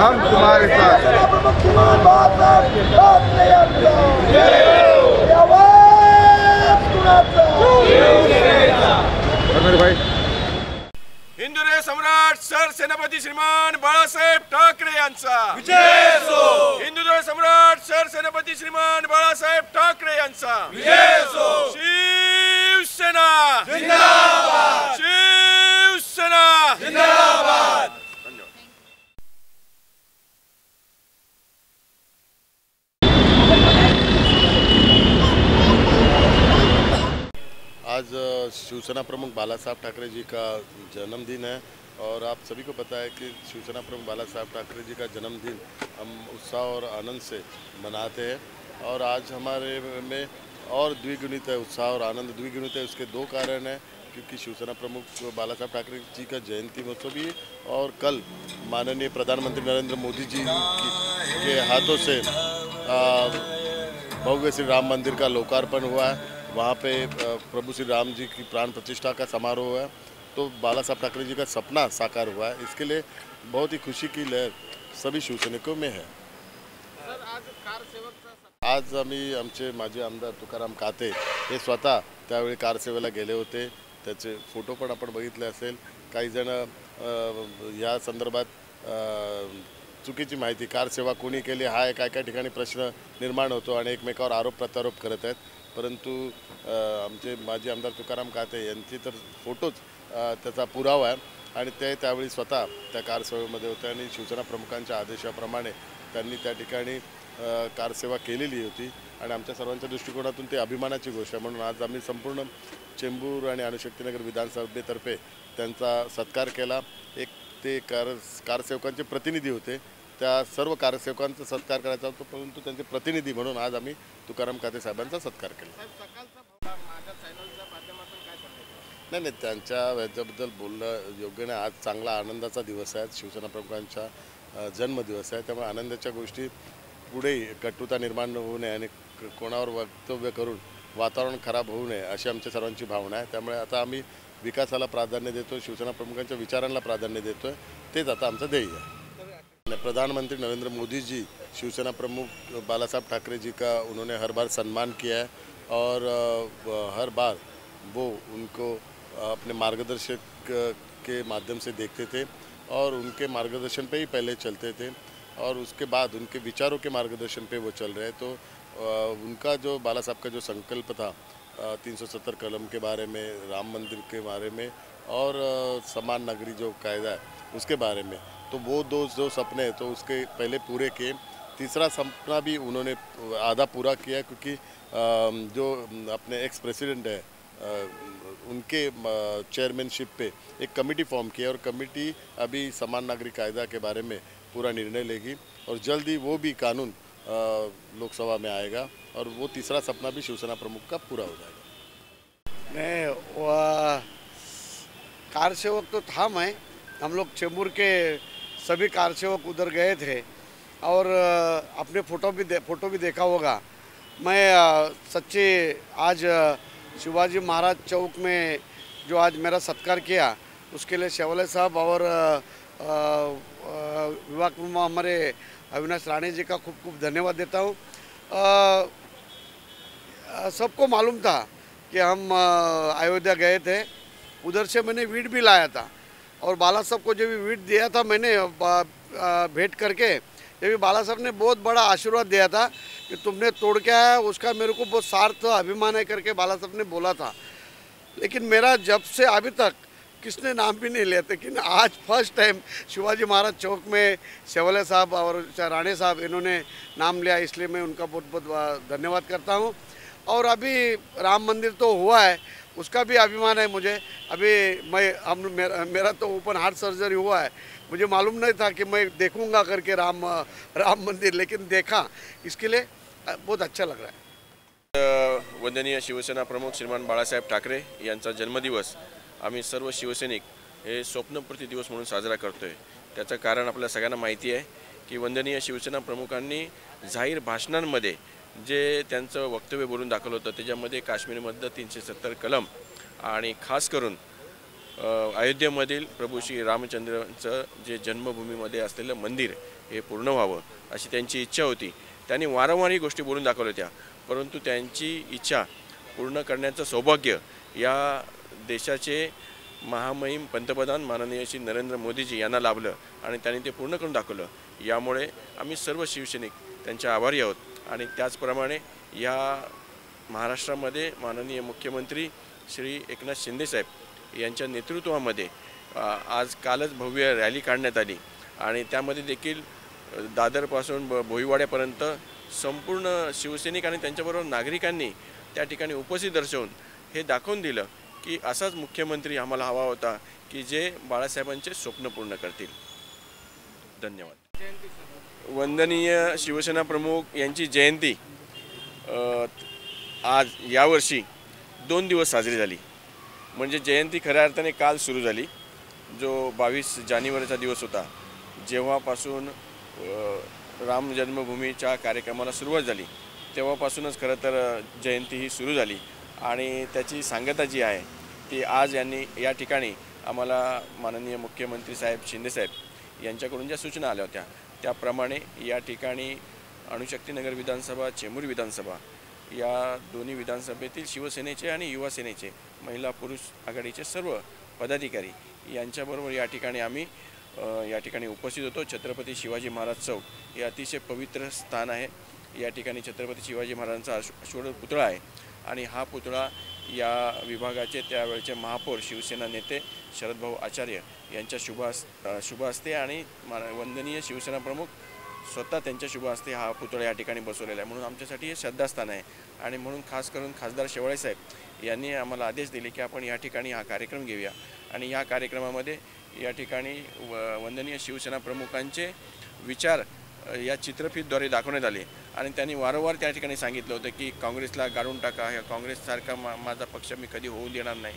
हम तुम्हारे भाई। हिंदुरे सम्राट सरसेनापती श्रीमान बाळासाहेब ठाकरे यांचा विजय असो। हिंदुरे सम्राट सरसेनापती श्रीमान बाळासाहेब ठाकरे यांचा विजय असो। शिवसेना जिंदाबाद, शिवसेना जिंदाबाद। आज शिवसेना प्रमुख बाला साहब ठाकरे जी का जन्मदिन है और आप सभी को पता है कि शिवसेना प्रमुख बाला साहब ठाकरे जी का जन्मदिन हम उत्साह और आनंद से मनाते हैं। और आज हमारे में और द्विगुणित है, उत्साह और आनंद द्विगुणित है। उसके दो कारण हैं, क्योंकि शिवसेना प्रमुख बाला साहब ठाकरे जी का जयंती महोत्सव भी है और कल माननीय प्रधानमंत्री नरेंद्र मोदी जी के हाथों से भव्य श्री राम मंदिर का लोकार्पण हुआ है। वहाँ पे प्रभु श्री राम जी की प्राण प्रतिष्ठा का समारोह है, तो बाला साहब ठाकरे जी का सपना साकार हुआ है। इसके लिए बहुत ही खुशी की लहर सभी शिवसैनिकों में है। आज आमचे माजी आमदार तुकाराम काते हे स्वतः त्यावेळी कारसेवेला गेले होते, त्याचे फोटो पण आपण बघितले असेल। काही जण या संदर्भात चुकीची माहिती कारसेवा कोणी केली हा काय काय ठिकाणी प्रश्न निर्माण होतो आणि एकमेकावर आरोप प्रत्यारोप करत आहेत। परंतु आमचे माजी आमदार तुकाराम काते यांची तर फोटोच त्याचा पुरावा आहे आणि ते त्यावेळी स्वतः त्या कारसेवेमध्ये होते आणि शिवसेना प्रमुखांच्या आदेशाप्रमाणे त्यांनी त्या ठिकाणी कारसेवा केलेली होती आणि आमच्या सर्वांच्या दृष्टिकोनातून ते अभिमानाची गोष्ट आहे। म्हणून आज आम्ही संपूर्ण चेंबूर आणि अणुशक्तीनगर विधानसभेतर्फे त्यांचा सत्कार केला। एक ते कारसेवकांचे प्रतिनिधी होते, त्या सर्व कारसेवकांचा सत्कार करायचा होता, परंतु त्यांचे प्रतिनिधी म्हणून आज आम्ही तुकाराम काते साहेबांचा सत्कार केला। नाही, त्यांच्या याच्याबद्दल बोलणं योग्य नाही। आज चांगला आनंदाचा दिवस आहे, शिवसेना प्रमुखांचा जन्मदिवस आहे, त्यामुळे आनंदाच्या गोष्टी पुढे कटुता निर्माण होऊ नये आणि कोणावर वक्तव्य करून वातावरण खराब होऊ नये अशी आमच्या सर्वांची भावना आहे। त्यामुळे आता आम्ही विकासाला प्राधान्य देतो, शिवसेना प्रमुखांच्या विचारांना प्राधान्य देतोय, तेच आता आमचं ध्येय है। प्रधानमंत्री नरेंद्र मोदी जी शिवसेना प्रमुख बाला साहब ठाकरे जी का उन्होंने हर बार सम्मान किया है और हर बार वो उनको अपने मार्गदर्शक के माध्यम से देखते थे और उनके मार्गदर्शन पे ही पहले चलते थे और उसके बाद उनके विचारों के मार्गदर्शन पे वो चल रहे। तो उनका जो बाला साहब का जो संकल्प था 370 कलम के बारे में, राम मंदिर के बारे में और समान नागरिक जो कायदा है उसके बारे में, तो वो जो सपने तो उसके पहले पूरे किए। तीसरा सपना भी उन्होंने आधा पूरा किया, क्योंकि जो अपने एक्स प्रेसिडेंट है उनके चेयरमैनशिप पे एक कमेटी फॉर्म की है और कमेटी अभी समान नागरिक कायदा के बारे में पूरा निर्णय लेगी और जल्द ही वो भी कानून लोकसभा में आएगा और वो तीसरा सपना भी शिवसेना प्रमुख का पूरा हो जाएगा। नहीं, कारसेवक तो था मैं, हम लोग चेंबूर के सभी कारसेवक उधर गए थे और अपने फोटो भी देखा होगा। मैं सच्चे आज शिवाजी महाराज चौक में जो आज मेरा सत्कार किया उसके लिए शेवले साहब और विभाग हमारे अविनाश राणे जी का खूब खूब धन्यवाद देता हूँ। सबको मालूम था कि हम अयोध्या गए थे, उधर से मैंने वीट भी लाया था और बाला साहब को जब भी वीट दिया था मैंने भेंट करके, जब भी बाला साहब ने बहुत बड़ा आशीर्वाद दिया था कि तुमने तोड़ के आया, उसका मेरे को बहुत सार्थ अभिमान है करके बाला साहब ने बोला था। लेकिन मेरा जब से अभी तक किसने नाम भी नहीं लिया, लेकिन आज फर्स्ट टाइम शिवाजी महाराज चौक में शेवले साहब और राणे साहब इन्होंने नाम लिया, इसलिए मैं उनका बहुत बहुत धन्यवाद करता हूँ। और अभी राम मंदिर तो हुआ है, उसका भी अभिमान है मुझे। अभी मेरा तो ओपन हार्ट सर्जरी हुआ है, मुझे मालूम नहीं था कि मैं देखूंगा करके राम मंदिर, लेकिन देखा, इसके लिए बहुत अच्छा लग रहा है। वंदनीय शिवसेना प्रमुख श्रीमान बाळासाहेब ठाकरे यांचा जन्मदिवस आम्ही सर्व शिवसैनिक हे स्वप्नपूर्ती दिवस म्हणून साजरा करतोय। त्याचं कारण आपल्या सगळ्यांना माहिती आहे की वंदनीय शिवसेना प्रमुखांनी जाहीर भाषणांमध्ये जे त्यांचं वक्तव्य बोलून दाखवलं होतं, त्याच्यामध्ये काश्मीरमधलं 370 कलम आणि खास करून अयोध्येमधील प्रभू श्री रामचंद्रांचं जे जन्मभूमीमध्ये असलेलं मंदिर हे पूर्ण व्हावं अशी त्यांची इच्छा होती. त्यांनी वारंवार ही गोष्टी बोलून दाखवल्या होत्या, परंतु त्यांची इच्छा पूर्ण करण्याचं सौभाग्य या देशाचे महामहिम पंतप्रधान माननीय श्री नरेंद्र मोदीजी यांना लाभलं आणि त्यांनी ते पूर्ण करून दाखवलं. यामुळे आम्ही सर्व शिवसैनिक त्यांचे आभारी आहोत. आणि त्याचप्रमाणे या महाराष्ट्रामध्ये माननीय मुख्यमंत्री श्री एकनाथ शिंदेसाहेब यांच्या नेतृत्वामध्ये कालच भव्य रॅली काढण्यात आली आणि त्यामध्ये देखील दादरपासून भोईवाड्यापर्यंत संपूर्ण शिवसैनिक आणि त्यांच्याबरोबर नागरिकांनी त्या ठिकाणी उपस्थित दर्शवून हे दाखवून दिलं की असाच मुख्यमंत्री आम्हाला हवा होता की जे बाळासाहेबांचे स्वप्न पूर्ण करतील. धन्यवाद. वंदनीय शिवसेना प्रमुख यांची जयंती आज यावर्षी 2 दिवस साजरी झाली. म्हणजे जयंती खऱ्या अर्थाने काल सुरू झाली, जो 22 जानेवारीचा दिवस होता, जेव्हापासून राम जन्मभूमीच्या कार्यक्रमाला सुरुवात झाली तेव्हापासूनच खरं तर जयंती ही सुरू झाली. आणि त्याची सांगता जी आहे ती आज यांनी या ठिकाणी आम्हाला माननीय मुख्यमंत्री साहेब शिंदेसाहेब यांच्याकडून ज्या सूचना आल्या होत्या त्याप्रमाणे या ठिकाणी अणुशक्तीनगर विधानसभा, चेंबूर विधानसभा या दोन्ही विधानसभेतील शिवसेनेचे आणि युवा सेनेचे महिला पुरुष आघाडीचे सर्व पदाधिकारी यांच्याबरोबर या ठिकाणी आम्ही या ठिकाणी उपस्थित होतो. छत्रपती शिवाजी महाराज चौक हे अतिशय पवित्र स्थान आहे. या ठिकाणी छत्रपती शिवाजी महाराजांचा अश्वरोह पुतळा आहे आणि हा पुतळा या विभागाचे त्यावेळचे महापौर शिवसेना नेते शरदभाऊ आचार्य यांच्या शुभ हस्ते आणि वंदनीय शिवसेना प्रमुख स्वतः त्यांच्या शुभ हस्ते हा पुतळा या ठिकाणी बसवलेला आहे. म्हणून आमच्यासाठी हे श्रद्धास्थान आहे आणि म्हणून खास करून खासदार शेवाळे साहेब यांनी आम्हाला आदेश दिले की आपण या ठिकाणी हा कार्यक्रम घेऊया आणि या कार्यक्रमामध्ये या ठिकाणी वंदनीय शिवसेना प्रमुखांचे विचार या चित्रफितद्वारे दाखवण्यात आले आणि त्यांनी वारंवार त्या ठिकाणी सांगितलं होतं की काँग्रेसला गाडून टाका, ह्या काँग्रेससारखा माझा पक्ष मी कधी होऊ देणार नाही.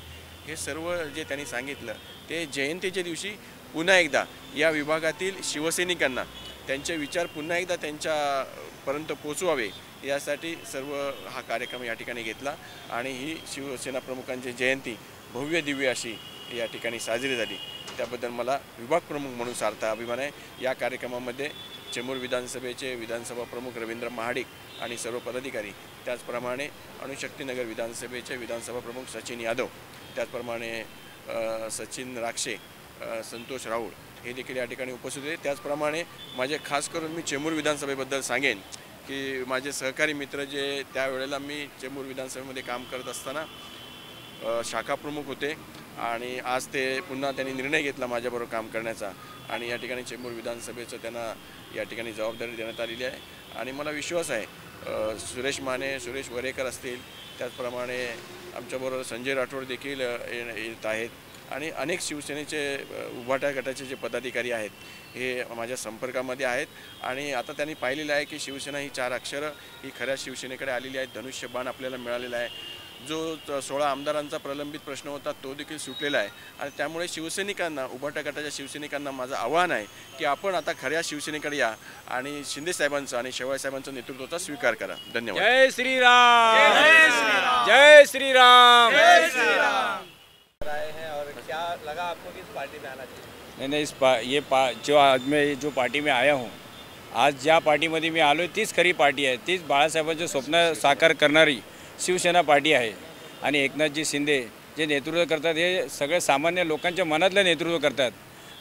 हे सर्व जे त्यांनी सांगितलं ते जयंतीच्या दिवशी पुन्हा एकदा या विभागातील शिवसैनिकांना त्यांचे विचार पुन्हा एकदा त्यांच्यापर्यंत पोचवावे यासाठी सर्व हा कार्यक्रम या ठिकाणी घेतला आणि ही शिवसेना प्रमुखांची जयंती भव्य दिव्य अशी या ठिकाणी साजरी झाली. त्याबद्दल मला विभाग प्रमुख म्हणून सार्थ अभिमान आहे. या कार्यक्रमामध्ये चेंबूर विधानसभेचे विधानसभा प्रमुख रवींद्र महाडिक आणि सर्व पदाधिकारी, त्याचप्रमाणे अणुशक्तीनगर विधानसभेचे विधानसभा प्रमुख सचिन यादव, त्याचप्रमाणे सचिन राक्षे, संतोष राऊळ हे देखील या ठिकाणी उपस्थित होते. त्याचप्रमाणे माझे खास करून मी चेंबूर विधानसभेबद्दल सांगेन की माझे सहकारी मित्र जे त्यावेळेला मी चेंबूर विधानसभेमध्ये काम करत असताना शाखा प्रमुख होते आणि आज ते पुन्हा त्यांनी निर्णय घेतला माझ्याबरोबर काम करण्याचा आणि या ठिकाणी चेंबूर विधानसभेचं त्यांना या ठिकाणी जबाबदारी देण्यात आलेली आहे. आणि मला विश्वास आहे सुरेश माने, सुरेश वरेकर असतील, त्याचप्रमाणे आमच्याबरोबर संजय राठोड देखील येत आहेत आणि अनेक शिवसेनेचे उभाटा गटाचे जे पदाधिकारी आहेत हे माझ्या संपर्कामध्ये आहेत. आणि आता त्यांनी पाहिलेलं आहे की शिवसेना ही 4 अक्षरं ही खऱ्या शिवसेनेकडे आलेली आहेत. धनुष्यबाण आपल्याला मिळालेला आहे. जो 16 आमदारांचा प्रलंबित प्रश्न होता तो देखील सुटलेला आहे आणि त्यामुळे शिवसैनिकांना, उभाटा गटाच्या शिवसैनिकांना माझं आव्हान आहे की आपण आता खऱ्या शिवसेनेकडे या आणि शिंदे साहेबांचा आणि शेवाळे साहेबांचा नेतृत्वाचा स्वीकार करा. धन्यवाद. जय श्रीराम. जय श्रीराम. जय श्रीराम. जय श्रीराम. आए हैं और क्या लगा आपको कि इस पार्टी में आना चाहिए? नहीं, जो आज मैं जो पार्टी में आया हूँ, आज ज्या पार्टीमध्ये मी आलो तीच खरी पार्टी आहे. तीच बाळासाहेबांचे स्वप्न साकार करणारी शिवसेना पार्टी आहे. आणि एकनाथजी शिंदे जे नेतृत्व करतात हे सगळे सामान्य लोकांच्या मनातलं नेतृत्व करतात.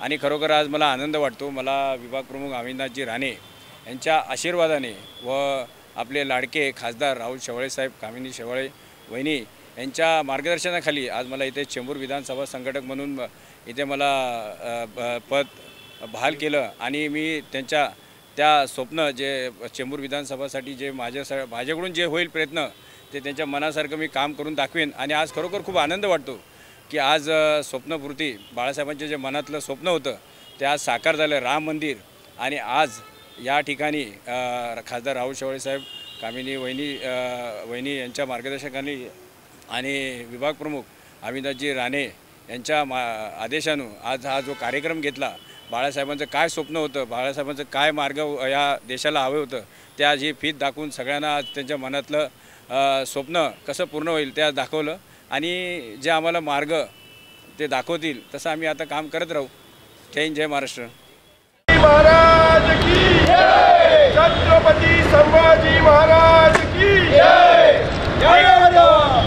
आणि खरोखर आज मला आनंद वाटतो. मला विभाग प्रमुख अविनाशजी राणे यांच्या आशीर्वादाने व आपले लाडके खासदार राहुल शेवाळे साहेब, कामिनी शेवाळे वहिनी यांच्या मार्गदर्शनाखाली आज मला इथे चेंबूर विधानसभा संघटक म्हणून इथे मला पद बहाल केलं आणि मी त्यांच्या त्या स्वप्न जे चेंबूर विधानसभासाठी जे माझ्याकडून जे होईल प्रयत्न ते त्यांच्या मनासारखं मी काम करून दाखवेन. आणि आज खरोखर खूप आनंद वाटतो की आज स्वप्नपूर्ती बाळासाहेबांचे जे मनातलं स्वप्न होतं ते आज साकार झालं, राम मंदिर. आणि आज या ठिकाणी खासदार राहुल शेवाळे साहेब, कामिनी वहिनी यांच्या मार्गदर्शनाखाली आणि विभाग प्रमुख अविनाशजी राणे यांच्या आदेशानं आज हा जो कार्यक्रम घेतला, बाळासाहेबांचं काय स्वप्न होतं, बाळासाहेबांचं काय मार्ग या देशाला हवं होतं, ते आज ही फीत दाखवून सगळ्यांना आज त्यांच्या मनातलं स्वप्न कसं पूर्ण होईल ते आज दाखवलं. आणि जे आम्हाला मार्ग ते दाखवतील तसं आम्ही आता काम करत राहू. जय हिंद, जय महाराष्ट्र. महाराज की जय. छत्रपती संभाजी महाराज की जय. जय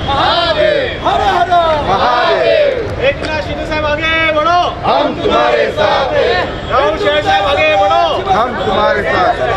महादेव. हर हर महादेव. एकनाथ शिंदे साहब आगे बढ़ो, हम तुम्हारे साथ हैं. राहुल शेर साहब आगे बढ़ो, हम तुम्हारे साथ हैं.